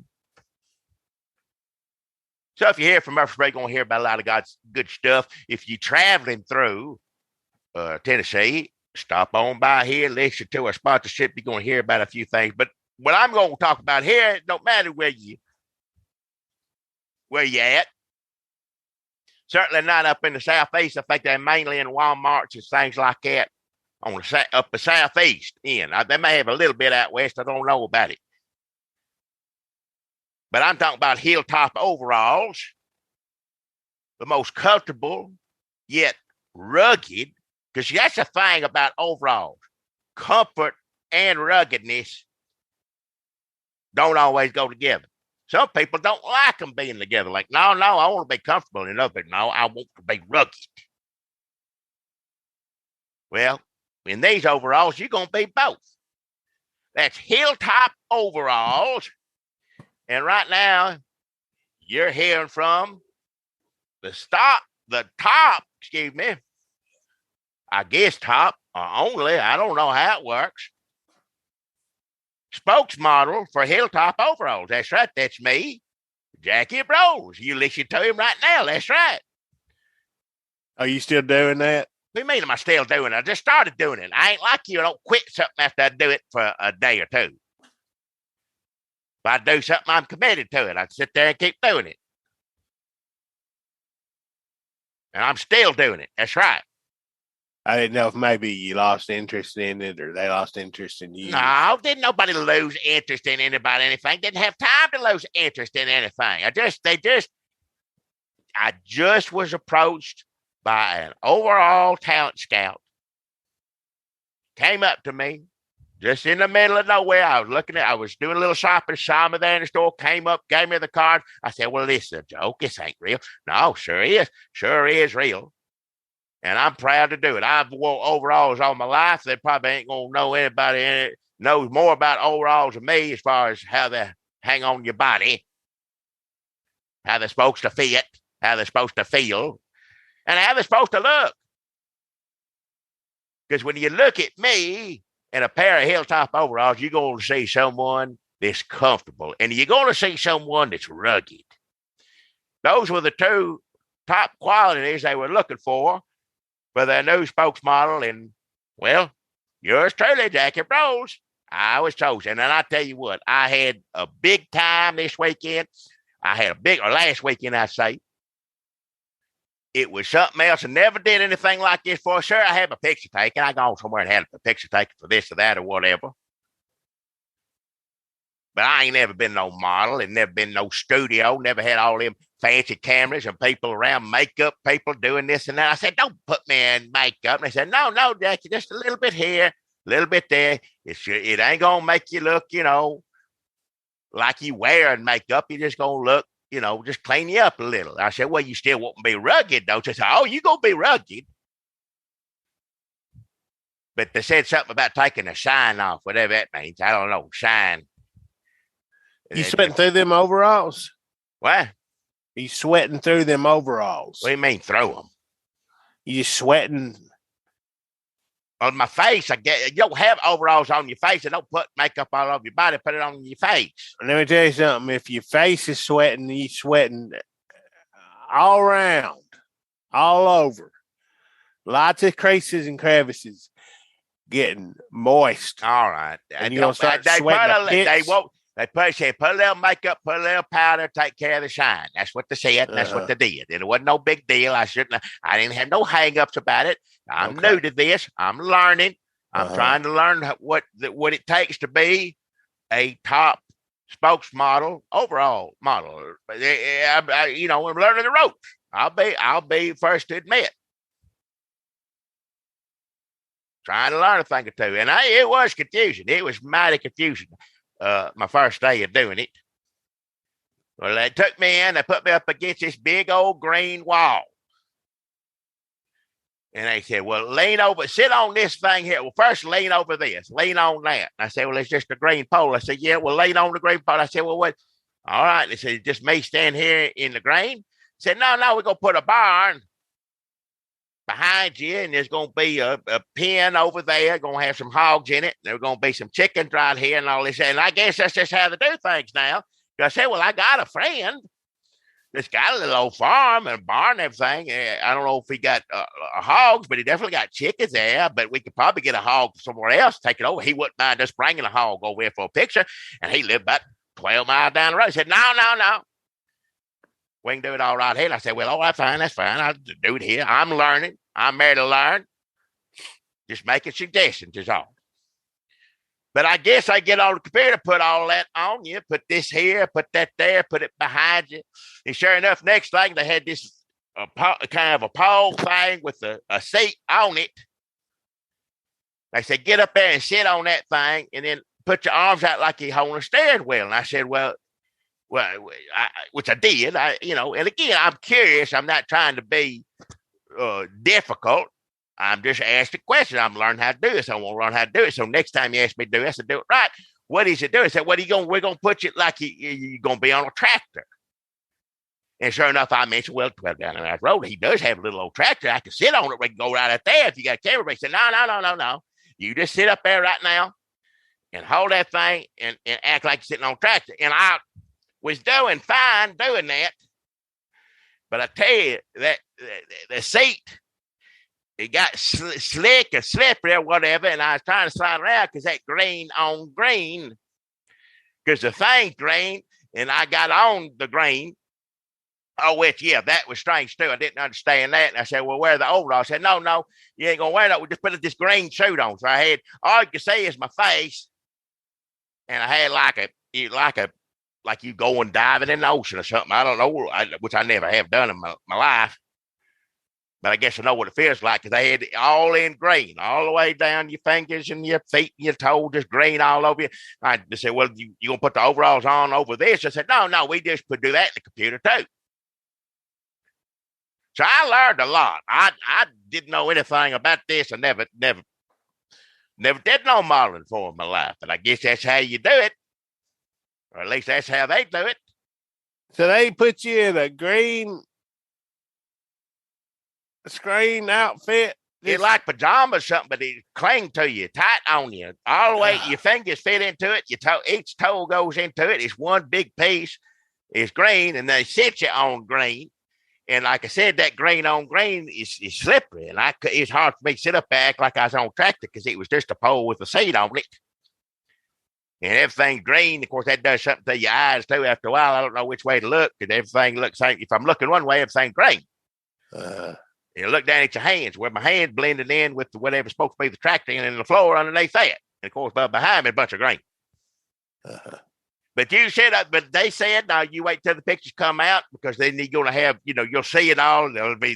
So if you hear from Murfreesboro, you're going to hear about a lot of God's good stuff. If you're traveling through Tennessee, stop on by here, listen to our sponsorship. You're going to hear about a few things. But what I'm going to talk about here, it don't matter where you at. Certainly not up in the southeast. I think they're mainly in Walmarts and things like that on up the southeast end. They may have a little bit out west. I don't know about it. But I'm talking about Hilltop overalls, the most comfortable yet rugged, because that's the thing about overalls. Comfort and ruggedness don't always go together. Some people don't like them being together. Like, no, I want to be comfortable. And other people, no, I want to be rugged. Well, in these overalls, you're going to be both. That's Hilltop overalls. And right now, you're hearing from the top, I guess top, or only, I don't know how it works, spokesmodel for Hilltop overalls. That's right, that's me, Jackie Rose. You listen to him right now, that's right. Are you still doing that? What do you mean am I still doing it? I just started doing it. I ain't like you. I don't quit something after I do it for a day or two. If I do something, I'm committed to it. I sit there and keep doing it. And I'm still doing it. That's right. I didn't know if maybe you lost interest in it or they lost interest in you. No, didn't nobody lose interest in anybody, anything. Didn't have time to lose interest in anything. I just was approached by an overall talent scout. Came up to me. Just in the middle of nowhere, I was doing a little shopping, saw me there in the store, came up, gave me the card. I said, well, this is a joke. This ain't real. No, sure is. Sure is real. And I'm proud to do it. I've wore overalls all my life. They probably ain't going to know anybody in it knows more about overalls than me as far as how they hang on your body. how they're supposed to fit, how they're supposed to feel, and how they're supposed to look. Because when you look at me in a pair of hilltop overalls, you're going to see someone that's comfortable, and you're going to see someone that's rugged. Those were the two top qualities they were looking for their new spokesmodel. And, well, yours truly, Jackie Rose, I was chosen. And I tell you what, I had a big time this weekend. Last weekend, I say. It was something else. I never did anything like this before. Sure, I had my picture taken. I gone somewhere and had a picture taken for this or that or whatever. But I ain't never been no model and never been no studio, never had all them fancy cameras and people around, makeup people doing this and that. I said, don't put me in makeup. And they said, no, Jackie, just a little bit here, a little bit there. It ain't going to make you look, like you wearing makeup. You're just going to look, just clean you up a little. I said, well, you still won't be rugged, don't you? I said, oh, you going to be rugged. But they said something about taking the shine off, whatever that means. I don't know, shine. You sweating through them overalls? What? You sweating through them overalls? What do you mean throw them? You sweating on my face? I get you don't have overalls on your face, and don't put makeup all over your body. Put it on your face. Let me tell you something. If your face is sweating, you sweating all around, all over. Lots of creases and crevices getting moist. All right, and you're gonna start sweating. They put a little makeup, put a little powder, take care of the shine. That's what they said. And that's what they did. And it wasn't no big deal. I didn't have no hang-ups about it. I'm new to this. I'm learning. I'm trying to learn what it takes to be a top spokesmodel, overall model. I'm learning the ropes. I'll be first to admit. Trying to learn a thing or two. And it was confusing. It was mighty confusing. My first day of doing it. Well, they took me in, they put me up against this big old green wall. And they said, well, lean over, sit on this thing here. Well, first lean over this, lean on that. And I said, well, it's just a green pole. I said, yeah, well, lean on the green pole. I said, well, what? All right. They said, just me stand here in the grain. I said, no, we're going to put a barn behind you, and there's going to be a pen over there, going to have some hogs in it. There's going to be some chickens right here and all this. And I guess that's just how they do things now. I said, well, I got a friend that's got a little old farm and a barn and everything. I don't know if he got hogs, but he definitely got chickens there. But we could probably get a hog somewhere else, take it over. He wouldn't mind just bringing a hog over here for a picture. And he lived about 12 miles down the road. He said, no. We can do it all right here. And I said, well, all right, fine. That's fine. I'll do it here. I'm learning. I'm there to learn. Just making suggestions is all. But I guess I get on the computer, put all that on you, put this here, put that there, put it behind you. And sure enough, next thing, they had this kind of a pole thing with a seat on it. They said, get up there and sit on that thing and then put your arms out like you're holding a steering wheel. And I said, well, which I did, and again, I'm curious. I'm not trying to be difficult. I'm just asking questions. I'm learning how to do this. I want to learn how to do it. So next time you ask me to do this, I do it right. What is it doing? I said, we're going to put you like you're going to be on a tractor. And sure enough, I mentioned, well, down that road, he does have a little old tractor. I can sit on it. We can go right out there if you got a camera. He said, no. You just sit up there right now and hold that thing and act like you're sitting on a tractor. And I was doing fine doing that. But I tell you, that the seat, it got slick or slippery or whatever, and I was trying to slide around because that green on green, because the thing's green, and I got on the green. Oh, that was strange too. I didn't understand that. And I said, well, wear the overall. I said, no, you ain't going to wear that. We just put this green suit on. So I had, all you can see is my face, and I had like you going diving in the ocean or something. I don't know, which I never have done in my life. But I guess I know what it feels like because they had it all in green, all the way down your fingers and your feet and your toes, just green all over you. I just said, well, you going to put the overalls on over this? I said, no, we just could do that in the computer too. So I learned a lot. I didn't know anything about this. I never did no modeling for in my life. But I guess that's how you do it. Or at least that's how they do it. So they put you in a green screen outfit. It's like pajamas or something, but it cling to you, tight on you, all the way. Your fingers fit into it. Each toe goes into it. It's one big piece. It's green, and they sit you on green. And like I said, that green on green is slippery, and it's hard for me to sit up and act like I was on a tractor because it was just a pole with a seat on it. And everything's green. Of course, that does something to your eyes too. After a while, I don't know which way to look because everything looks like if I'm looking one way, everything's green. You look down at your hands, where my hands blended in with whatever's supposed to be the tractor and the floor underneath that. And of course, behind me, a bunch of grain. But but they said, now you wait till the pictures come out because then you're going to have, you'll see it all.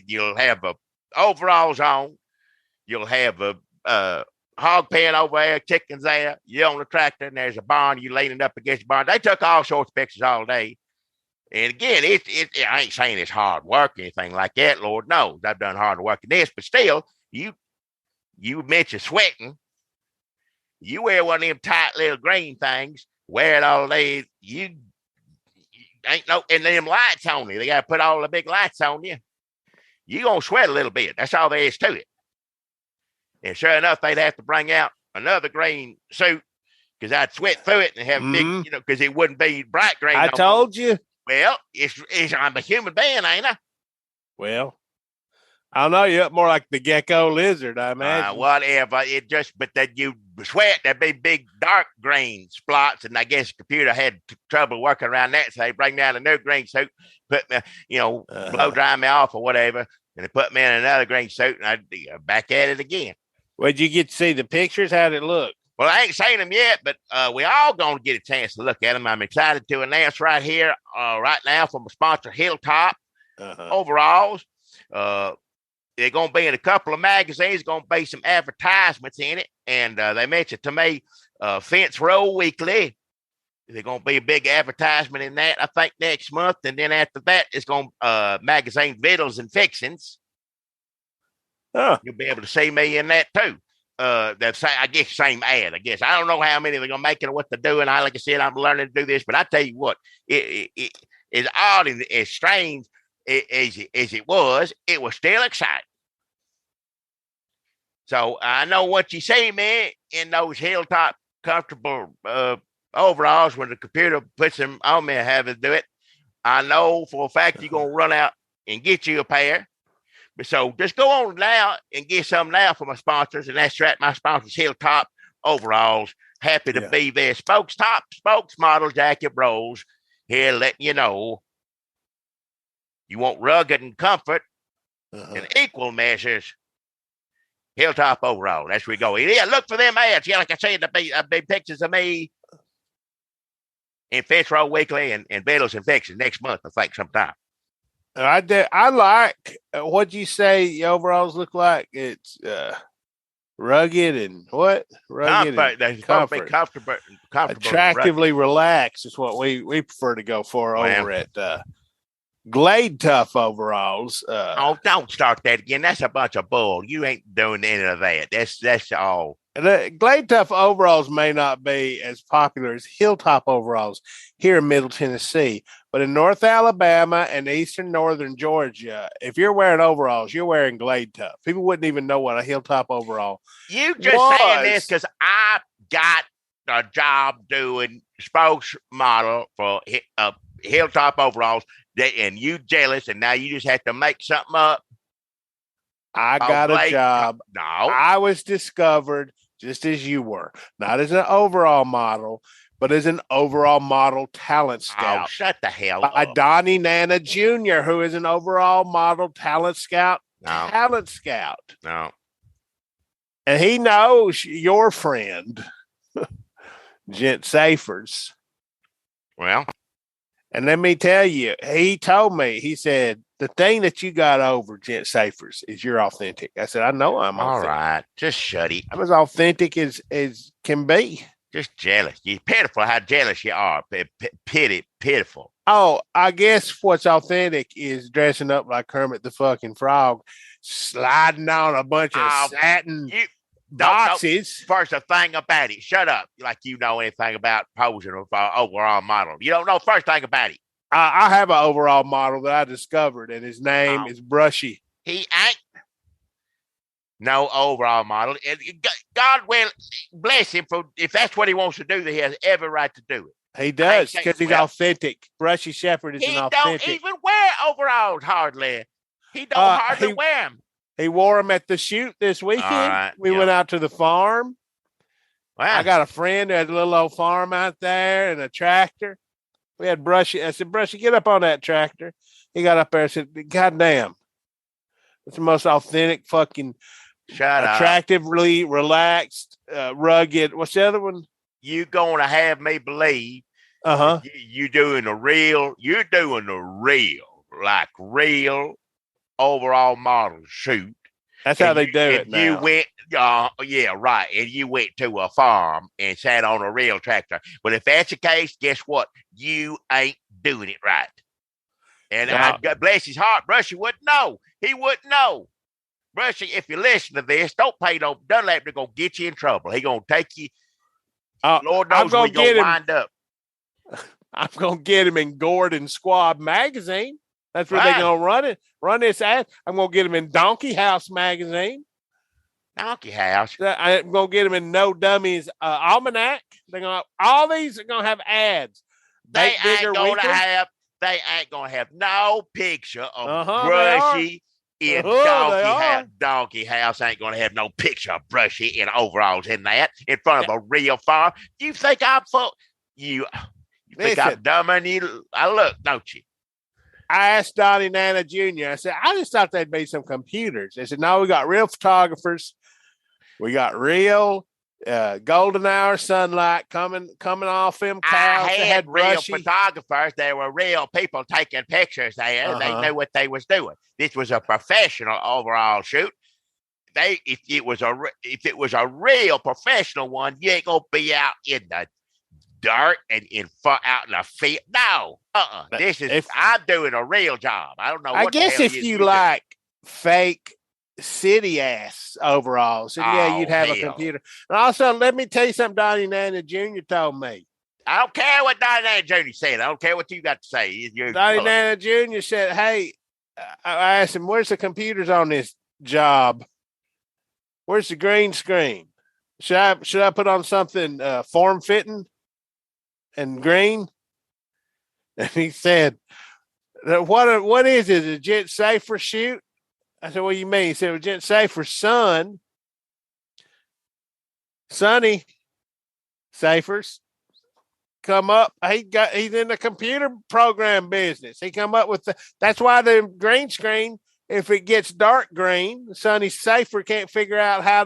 You'll have overalls on. You'll have a hog pen over there, chickens there. You're on the tractor and there's a barn. You leaning up against the barn. They took all sorts of pictures all day. And again, I ain't saying it's hard work or anything like that. Lord knows I've done hard work in this, but still, you mentioned sweating. You wear one of them tight little green things, wear it all day. You ain't and them lights on you. They got to put all the big lights on you. You're going to sweat a little bit. That's all there is to it. And sure enough, they'd have to bring out another green suit because I'd sweat through it and have big, because it wouldn't be bright green. I told you. Well, I'm a human being, ain't I? Well, I don't know. You're up more like the gecko lizard, I imagine. Whatever. But then you sweat, there'd be big dark green spots, and I guess the computer had trouble working around that, so they bring down a new green suit, put me, blow dry me off or whatever, and they put me in another green suit, and I'd be back at it again. Well, did you get to see the pictures? How'd it look? Well, I ain't seen them yet, but we all going to get a chance to look at them. I'm excited to announce right here, right now, from a sponsor, Hilltop Overalls. They're going to be in a couple of magazines. Going to be some advertisements in it. And they mentioned to me Fence Row Weekly. There's going to be a big advertisement in that, I think, next month. And then after that, it's going to magazine Vittles and Fixins. You'll be able to see me in that, too. That's, I guess, same ad. I guess I don't know how many they're gonna make it or what they're doing. Like I said, I'm learning to do this, but I tell you what, it is odd and as strange as it was still exciting. So I know what you see me in those Hilltop comfortable overalls when the computer puts them on me and have it do it. I know for a fact you're gonna run out and get you a pair. So just go on now and get some now for my sponsors. And that's right, my sponsors, Hilltop Overalls. Happy to be their spokesmodel, Jackie Rose, here letting you know you want rugged and comfort in equal measures. Hilltop Overall. That's where we go. Yeah, look for them ads. Yeah, like I said, the big pictures of me in Fence Row Weekly and Vittles and Fixins next month, I think, sometime. I like what you say the overalls look like. It's rugged and what? Rugged and comfort. Comfortable. Attractively relaxed is what we prefer to go for over at Glade Tough Overalls. Don't start that again. That's a bunch of bull. You ain't doing any of that. That's all. Glade Tough Overalls may not be as popular as Hilltop Overalls here in Middle Tennessee, but in North Alabama and eastern northern Georgia, if you're wearing overalls, you're wearing Glade Tough. People wouldn't even know what a Hilltop overall You just saying this because I got a job doing spokesmodel for Hilltop Overalls, and you jealous, and now you just have to make something up. I got a job. No. I was discovered just as you were, not as an overall model, but as an overall model talent scout. Oh, shut the hell up. By Donnie Nana Jr., who is an overall model talent scout. No. Talent scout. No. And he knows your friend, Gent Safers. Well. And let me tell you, he told me, he said, the thing that you got over, Gent Safers, is you're authentic. I said, I know I'm authentic. All right. Just shut it. I'm as authentic as can be. Just jealous. You're pitiful how jealous you are. Pitiful. Oh, I guess what's authentic is dressing up like Kermit the fucking Frog, sliding on a bunch of satin boxes. First, a thing about it. Shut up. Like you know anything about posing with overall model. You don't know first thing about it. I have an overall model that I discovered, and his name is Brushy. He ain't no overall model. And God will bless him for if that's what he wants to do, that he has every right to do it. He does, because he's authentic. Brushy Shepherd is an authentic. He don't even wear overalls hardly. He don't hardly wear them. He wore them at the shoot this weekend. We went out to the farm. Wow. I got a friend who had a little old farm out there and a tractor. We had Brushy. I said, Brushy, get up on that tractor. He got up there and said, God damn. It's the most authentic fucking attractively relaxed, rugged. What's the other one? You going to have me believe you're doing a real overall model shoot. That's how they do it now. You went, right. And you went to a farm and sat on a real tractor. But if that's the case, guess what? You ain't doing it right. And God bless his heart, Brushy wouldn't know. He wouldn't know. Brushy, if you listen to this, don't pay no Dunlap. They're going to get you in trouble. He going to take you. Lord knows where you're going to wind up. I'm going to get him in Gordon Squad magazine. That's where they're going to run this ad. I'm going to get him in Donkey House magazine. Donkey House? I'm going to get him in No Dummies Almanac. All these are going to have ads. They ain't going to have no picture of Brushy in Donkey House. Donkey House ain't going to have no picture of Brushy in overalls in front of a real farm. You think I'm you think I'm dumber than you? I look, don't you? I asked Donnie Nana Jr. I said, I just thought there'd be some computers. They said, no, we got real photographers. We got real golden hour sunlight coming off them cows. I had real photographers. There were real people taking pictures there. They knew what they was doing. This was a professional overall shoot. If it was a real professional one, you ain't gonna be out in the dirt and out in the field. No, I'm doing a real job. I don't know. I guess if you like fake city ass overalls, and you'd have a computer. And also, let me tell you something Donnie Nana Jr. told me. I don't care what Donnie Nana Jr. said. I don't care what you got to say. Donnie Nana Jr. said, hey, I asked him, where's the computers on this job? Where's the green screen? Should I put on something form fitting and green? And he said, what is it? A Gent Safer shoot? I said, what do you mean? He said, well, Gent Safer son, Sonny Safers come up. He's in the computer program business. He come up with that's why the green screen, if it gets dark green, Sonny Safer can't figure out how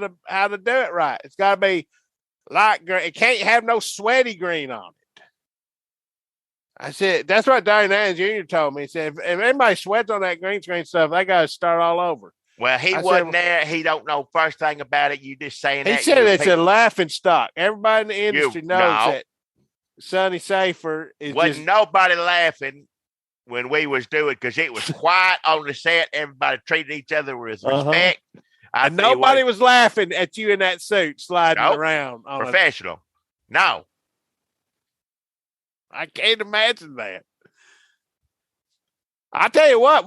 to do it right. It's got to be light green. It can't have no sweaty green on it. I said, that's what Donnie Nana Jr. told me. He said, if anybody sweats on that green screen stuff, they got to start all over. Well, he wasn't there. He don't know first thing about it. You just saying that. He said it's a laughing stock. Everybody in the industry knows that Sonny Safer is wasn't nobody laughing when we was doing, because it was quiet on the set. Everybody treated each other with respect. And nobody was laughing at you in that suit sliding around. Professional. No. I can't imagine that. I tell you what,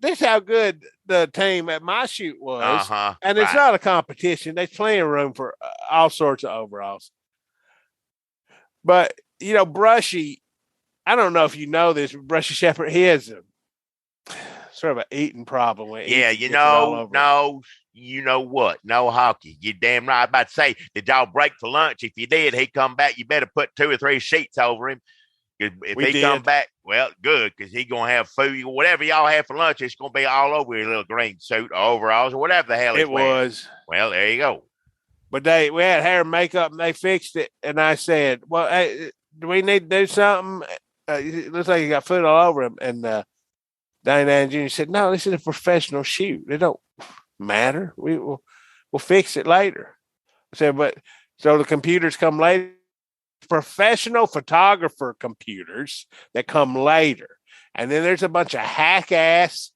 this how good the team at my shoot was. And it's not a competition. There's plenty of room for all sorts of overalls. But, Brushy, I don't know if you know this, but Brushy Shepherd, he has sort of an eating problem. No, you know what? No hockey. You damn right. I'm about to say, did y'all break for lunch? If you did, he'd come back. You better put 2 or 3 sheets over him. If he come back, well, good, because he's going to have food. Whatever y'all have for lunch, it's going to be all over your little green suit or overalls or whatever the hell it was. Well, there you go. But we had hair and makeup, and they fixed it. And I said, well, hey, do we need to do something? It looks like you got food all over him. And Donnie Nana Jr. said, no, this is a professional shoot. It don't matter. We'll fix it later. I said, so the computers come later. Professional photographer computers that come later. And then there's a bunch of hack-ass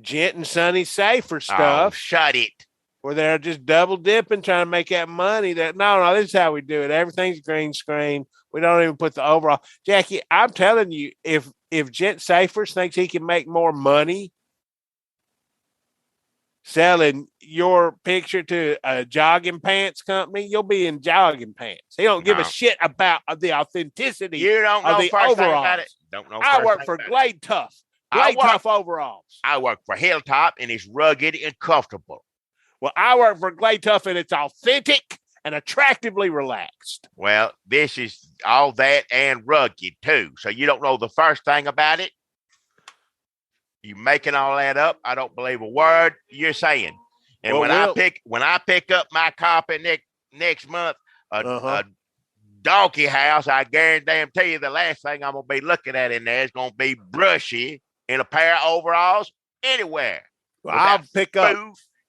Gent and Sonny Safer stuff. Oh, shut it. Where they're just double dipping, trying to make that money. No, this is how we do it. Everything's green screen. We don't even put the overall. Jackie, I'm telling you, if Gent Safers thinks he can make more money selling your picture to a jogging pants company, you'll be in jogging pants. He don't give a shit about the authenticity You don't know of the first overalls. thing about it. Don't know. I work for Glade Tough. Glade Tough overalls. I work for Hilltop, and it's rugged and comfortable. Well, I work for Glade Tough, and it's authentic and attractively relaxed. Well, this is all that and rugged, too. So you don't know the first thing about it? You making all that up? I don't believe a word you're saying. And when I pick up my carpet next month, a donkey house, I guarantee you the last thing I'm gonna be looking at in there is gonna be brushy in a pair of overalls anywhere. Well, I'll pick up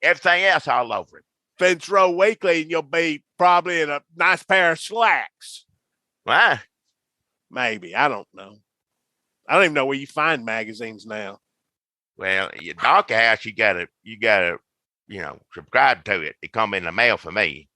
everything else all over it. Fence Row Weekly, and you'll be probably in a nice pair of slacks. Why? Maybe. I don't know. I don't even know where you find magazines now. Well, your donkey house, you gotta, subscribe to it. It come in the mail for me.